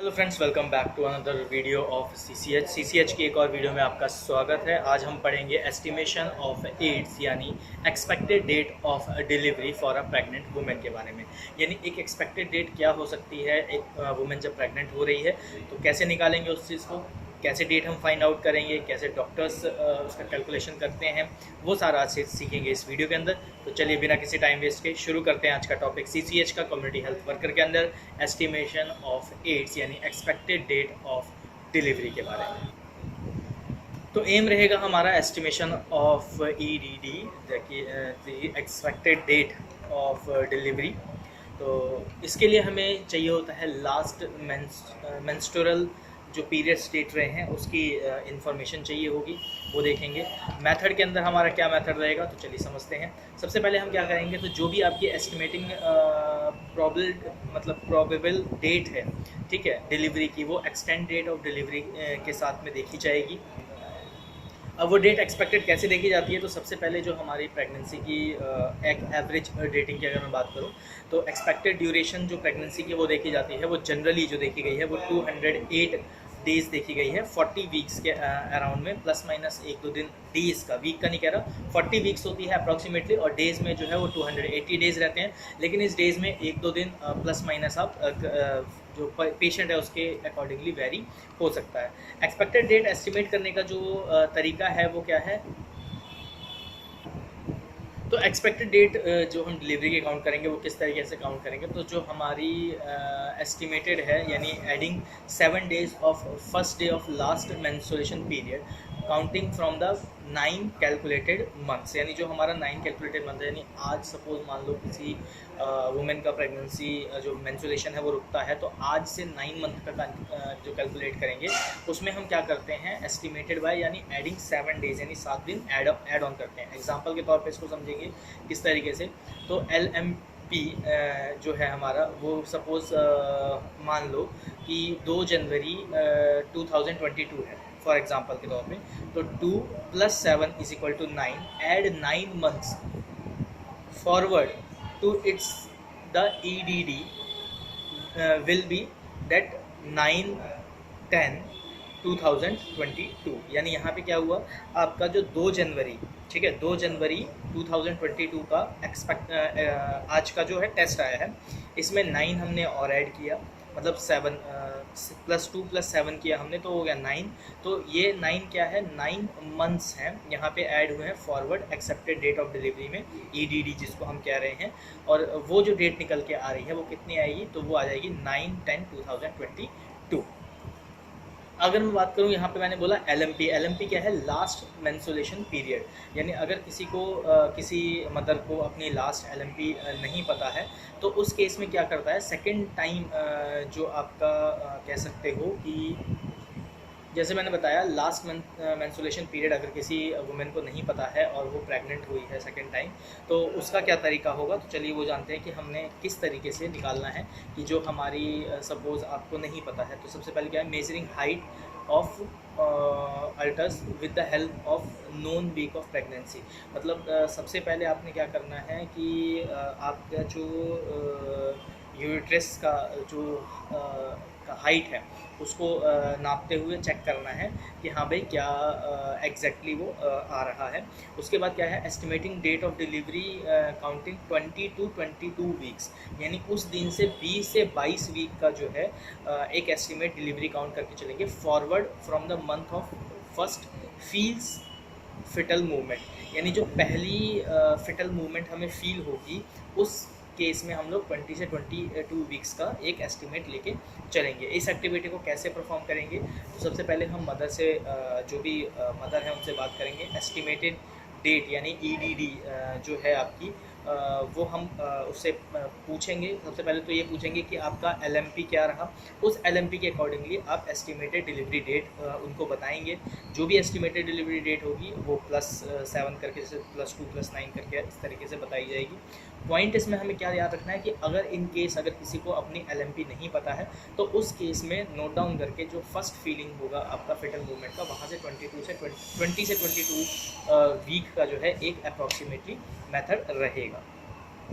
Hello friends, welcome back to another video of CCH की एक और वीडियो में आपका स्वागत है। आज हम पढ़ेंगे एस्टिमेशन ऑफ एड्स यानी expected date of delivery for a pregnant women के बारे में। यानी एक एक्सपेक्टेड डेट क्या हो सकती है एक वुमेन जब प्रेग्नेंट हो रही है, तो कैसे निकालेंगे उस चीज़ को, कैसे डेट हम फाइंड आउट करेंगे, कैसे डॉक्टर्स उसका कैलकुलेशन करते हैं, वो सारा आज से सीखेंगे इस वीडियो के अंदर। तो चलिए बिना किसी टाइम वेस्ट के शुरू करते हैं आज का टॉपिक सीसीएच का, कम्युनिटी हेल्थ वर्कर के अंदर एस्टिमेशन ऑफ एड्स यानी एक्सपेक्टेड डेट ऑफ डिलीवरी के बारे में। तो एम रहेगा हमारा एस्टिमेशन ऑफ ईडीडी, देखिए एक्सपेक्टेड डेट ऑफ डिलीवरी। तो इसके लिए हमें चाहिए होता है लास्ट मेंस्ट्रुअल जो पीरियड स्टेट रहे हैं उसकी इंफॉर्मेशन चाहिए होगी, वो देखेंगे। मेथड के अंदर हमारा क्या मेथड रहेगा, तो चलिए समझते हैं। सबसे पहले हम क्या करेंगे, तो जो भी आपकी एस्टिमेटिंग प्रोबेबल डेट है, ठीक है, डिलीवरी की, वो एक्सटेंड डेट ऑफ डिलीवरी के साथ में देखी जाएगी। अब वो डेट एक्सपेक्टेड कैसे देखी जाती है, तो सबसे पहले जो हमारी प्रेगनेंसी की एक एवरेज डेटिंग की अगर मैं बात करूँ, तो एक्सपेक्टेड ड्यूरेशन जो प्रेगनेंसी की वो देखी जाती है, वो जनरली जो देखी गई है वो 208 डेज़ देखी गई है 40 वीक्स के अराउंड में, प्लस माइनस एक दो दिन डेज़ का, वीक का नहीं कह रहा, 40 वीक्स होती है अप्रॉक्सीमेटली, और डेज़ में जो है वो 280 डेज़ रहते हैं। लेकिन इस डेज़ में एक दो दिन प्लस माइनस आप जो पेशेंट है उसके अकॉर्डिंगली वेरी हो सकता है। एक्सपेक्टेड डेट एस्टिमेट करने का जो तरीका है वो क्या है, तो एक्सपेक्टेड डेट जो हम डिलीवरी के काउंट करेंगे वो किस तरीके से काउंट करेंगे, तो जो हमारी एस्टिमेटेड है यानी adding 7 days of first day of last menstruation period counting from the 9 calculated months, यानी जो हमारा 9 कैलकुलेटेड मंथ है, यानी आज सपोज मान लो किसी वुमेन का प्रेगनेंसी जो मेंस्ट्रुएशन है वो रुकता है, तो आज से 9 मंथ का जो कैलकुलेट करेंगे उसमें हम क्या करते हैं, एस्टिमेटेड बाय यानी एडिंग 7 डेज यानी 7 दिन ऐड ऑन करते हैं। एग्जांपल के तौर पे इसको समझेंगे किस तरीके से, तो LMP जो है हमारा वो सपोज मान लो कि 2 जनवरी 2022 है फॉर एग्जांपल के तौर पे, तो 2 + 7 = 9, add 9 months forward to it's the EDD will be that 9/10/2022। यानी यहाँ पे क्या हुआ, आपका जो 2 जनवरी, ठीक है, 2 जनवरी 2022 का आज का जो है टेस्ट आया है, इसमें 9 हमने और ऐड किया, मतलब 7 +2 + 7 किया हमने, तो हो गया 9। तो ये 9 क्या है, 9 मंथ्स हैं यहाँ पे ऐड हुए हैं forward expected date of delivery में, EDD जिसको हम कह रहे हैं। और वो जो डेट निकल के आ रही है वो कितनी आएगी, तो वो आ जाएगी 9/10/2022। अगर मैं बात करूँ यहाँ पे, मैंने बोला LMP क्या है, लास्ट मेंस्ट्रुएशन पीरियड, यानी अगर किसी को किसी मदर को अपनी लास्ट LMP नहीं पता है, तो उस केस में क्या करता है, सेकंड टाइम जो आपका कह सकते हो कि जैसे मैंने बताया लास्ट मेंस्ट्रुएशन पीरियड अगर किसी वुमेन को नहीं पता है और वो प्रेग्नेंट हुई है सेकंड टाइम, तो उसका क्या तरीका होगा, तो चलिए वो जानते हैं कि हमने किस तरीके से निकालना है। कि जो हमारी सपोज़ आपको नहीं पता है, तो सबसे पहले क्या है, measuring height of uterus with the help of known week of pregnancy. मतलब सबसे पहले आपने क्या करना है कि आपका जो यूट्रस का जो हाइट है उसको नापते हुए चेक करना है कि हाँ भाई क्या एग्जैक्टली वो आ रहा है। उसके बाद क्या है, estimating date of delivery counting 20 to 22 weeks, यानी उस दिन से 20 से 22 वीक का जो है एक एस्टिमेट डिलीवरी काउंट करके चलेंगे forward from the month of first feels foetal movement, यानी जो पहली फिटल मूवमेंट हमें फील होगी उस केस में हम लोग 20 से 22 वीक्स का एक एस्टिमेट लेके चलेंगे। इस एक्टिविटी को कैसे परफॉर्म करेंगे, तो सबसे पहले हम मदर से जो भी मदर है उनसे बात करेंगे। एस्टिमेटेड डेट यानी EDD जो है आपकी वो हम उससे पूछेंगे। सबसे पहले तो ये पूछेंगे कि आपका LMP क्या रहा, उस LMP के अकॉर्डिंगली आप एस्टिमेटेड डिलीवरी डेट उनको बताएंगे। जो भी एस्टिमेटेड डिलीवरी डेट होगी वो +7 करके, जैसे +2 + 9 करके इस तरीके से बताई जाएगी। पॉइंट इसमें हमें क्या याद रखना है कि अगर इन केस अगर किसी को अपनी LMP नहीं पता है, तो उस केस में नोट डाउन करके जो फर्स्ट फीलिंग होगा आपका फिटल मूवमेंट का, वहाँ से 20 से 22 वीक का जो है एक अप्रॉक्सीमेटली मेथड रहेगा।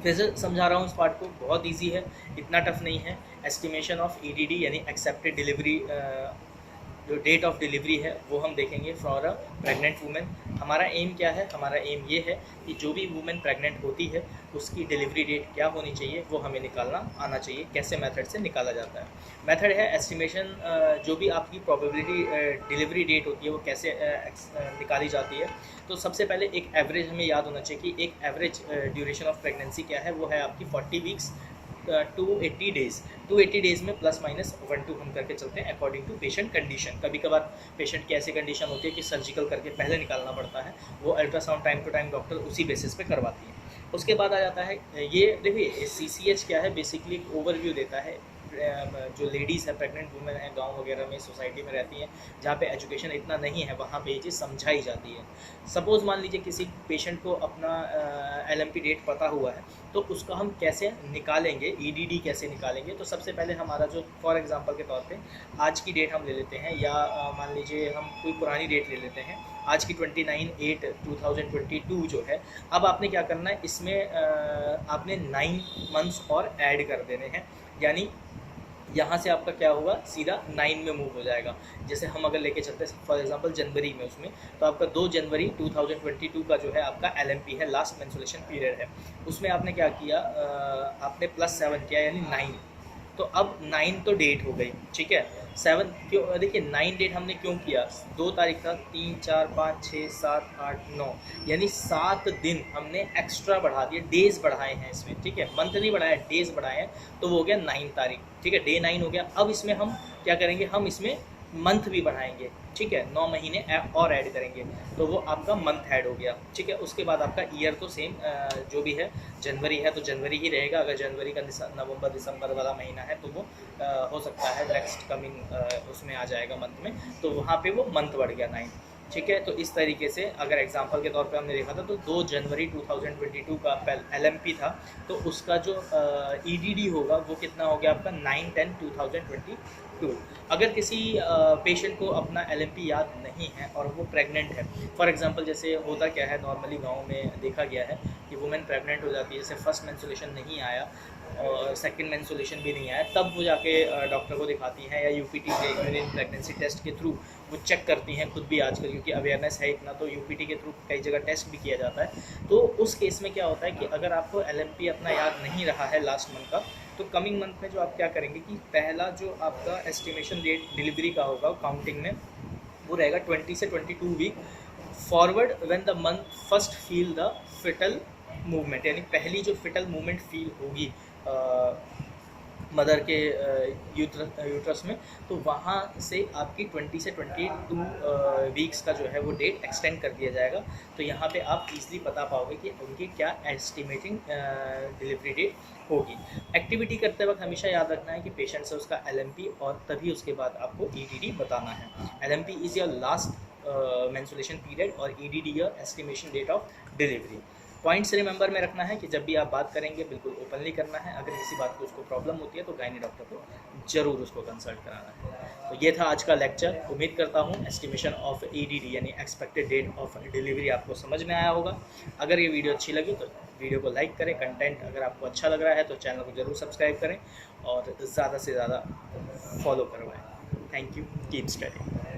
फिर से समझा रहा हूँ इस पार्ट को, बहुत इजी है, इतना टफ नहीं है। एस्टिमेशन ऑफ ईडीडी यानी एक्सेप्टेड डिलीवरी, जो डेट ऑफ डिलीवरी है वो हम देखेंगे फॉर अ प्रेग्नेंट वुमेन। हमारा एम क्या है? हमारा एम ये है कि जो भी वुमेन प्रेग्नेंट होती है उसकी डिलीवरी डेट क्या होनी चाहिए वो हमें निकालना आना चाहिए। कैसे मेथड से निकाला जाता है? मेथड है एस्टिमेशन, जो भी आपकी प्रोबेबिलिटी डिलीवरी डेट होती है वो कैसे निकाली जाती है। तो सबसे पहले एक एवरेज हमें याद होना चाहिए कि एक एवरेज ड्यूरेशन ऑफ प्रेगनेंसी क्या है, वो है आपकी 40 वीक्स टू 80 डेज़। 280 डेज़ में प्लस माइनस 1-2 हम करके चलते हैं अकॉर्डिंग टू पेशेंट कंडीशन। कभी कभार पेशेंट की ऐसी कंडीशन होती है कि सर्जिकल करके पहले निकालना पड़ता है, वो ultrasound time to time doctor उसी बेसिस पे करवाती है। उसके बाद आ जाता है ये, देखिए CCH क्या है, बेसिकली एक ओवरव्यू देता है। जो लेडीज़ है, प्रेग्नेंट वुमेन है, गांव वगैरह में सोसाइटी में रहती हैं जहाँ पे एजुकेशन इतना नहीं है, वहाँ पे ये चीज़ समझाई जाती है। सपोज़ मान लीजिए किसी पेशेंट को अपना LMP डेट पता हुआ है, तो उसका हम कैसे निकालेंगे, EDD कैसे निकालेंगे? तो सबसे पहले हमारा जो फॉर एग्जांपल के तौर पे आज की डेट हम ले लेते हैं, या मान लीजिए हम कोई पुरानी डेट ले लेते हैं, आज की 29/8/2022 जो है। अब आपने क्या करना है, इसमें आपने 9 मंथ्स और ऐड कर देने हैं, यानी यहाँ से आपका क्या होगा, सीधा 9 में मूव हो जाएगा। जैसे हम अगर लेके चलते हैं फॉर एग्जांपल जनवरी में, उसमें तो आपका 2 जनवरी 2022 का जो है आपका LMP है, लास्ट मेंस्ट्रुएशन पीरियड है। उसमें आपने क्या किया, आपने +7 किया यानी 9। तो अब 9 तो डेट हो गई, ठीक है। 7 क्यों, देखिए 9 डेट हमने क्यों किया, 2 तारीख था, 3 4 5 6 7 8 9, यानी 7 दिन हमने एक्स्ट्रा बढ़ा दिए, डेज बढ़ाए हैं इसमें, ठीक है। मंथ नहीं बढ़ाया, डेज बढ़ाए हैं, तो वो हो गया 9 तारीख, ठीक है, डे 9 हो गया। अब इसमें हम क्या करेंगे, हम इसमें मंथ भी बढ़ाएंगे, ठीक है, 9 महीने और ऐड करेंगे, तो वो आपका मंथ ऐड हो गया, ठीक है। उसके बाद आपका ईयर तो सेम जो भी है, जनवरी है तो जनवरी ही रहेगा। अगर जनवरी का नवंबर दिसंबर वाला महीना है तो वो हो सकता है नेक्स्ट कमिंग उसमें आ जाएगा मंथ में, तो वहाँ पे वो मंथ बढ़ गया 9, ठीक है। तो इस तरीके से अगर एग्जांपल के तौर पे हमने देखा था, तो 2 जनवरी 2022 का LMP था, तो उसका जो EDD होगा वो कितना हो गया आपका 9/10/2022। अगर किसी पेशेंट को अपना LMP याद नहीं है और वो प्रेग्नेंट है, फॉर एग्जांपल जैसे होता क्या है, नॉर्मली गाँव में देखा गया है कि वुमेन प्रेग्नेंट हो जाती है, जैसे फर्स्ट मेंस्ट्रुएशन नहीं आया और सेकंड मेंस्ट्रुएशन भी नहीं आया, तब वो जाके डॉक्टर को दिखाती हैं, या UPT के यूरिन प्रेगनेंसी टेस्ट के थ्रू वो चेक करती हैं खुद भी आजकल, क्योंकि अवेयरनेस है इतना, तो UPT के थ्रू कई जगह टेस्ट भी किया जाता है। तो उस केस में क्या होता है कि अगर आपको LMP अपना याद नहीं रहा है लास्ट मंथ का, तो कमिंग मंथ में जो आप क्या करेंगे कि पहला जो आपका एस्टिमेशन डेट डिलीवरी का होगा काउंटिंग में, वो रहेगा 20 से 22 week forward when the month first feel the foetal movement, यानी पहली जो फिटल मूवमेंट फील होगी मदर के यूट्रस में, तो वहाँ से आपकी 20 से 22 वीक्स का जो है वो डेट एक्सटेंड कर दिया जाएगा। तो यहाँ पे आप इजीली बता पाओगे कि उनकी क्या एस्टिमेटिंग डिलीवरी डेट होगी। एक्टिविटी करते वक्त हमेशा याद रखना है कि पेशेंट से उसका LMP और तभी उसके बाद आपको EDD बताना है। LMP is your last menstruation period और EDD your estimation date of delivery. Points remember में रखना है कि जब भी आप बात करेंगे बिल्कुल ओपनली करना है। अगर किसी बात को उसको प्रॉब्लम होती है तो गायनी डॉक्टर को ज़रूर उसको कंसल्ट कराना है। तो ये था आज का लेक्चर। उम्मीद करता हूँ एस्टिमेशन ऑफ EDD यानी एक्सपेक्टेड डेट ऑफ डिलीवरी आपको समझ में आया होगा। अगर ये वीडियो अच्छी लगी तो वीडियो को लाइक करें, कंटेंट अगर आपको अच्छा लग रहा है तो चैनल को ज़रूर सब्सक्राइब करें और ज़्यादा से ज़्यादा फॉलो करवाएं। Thank you, keep studying.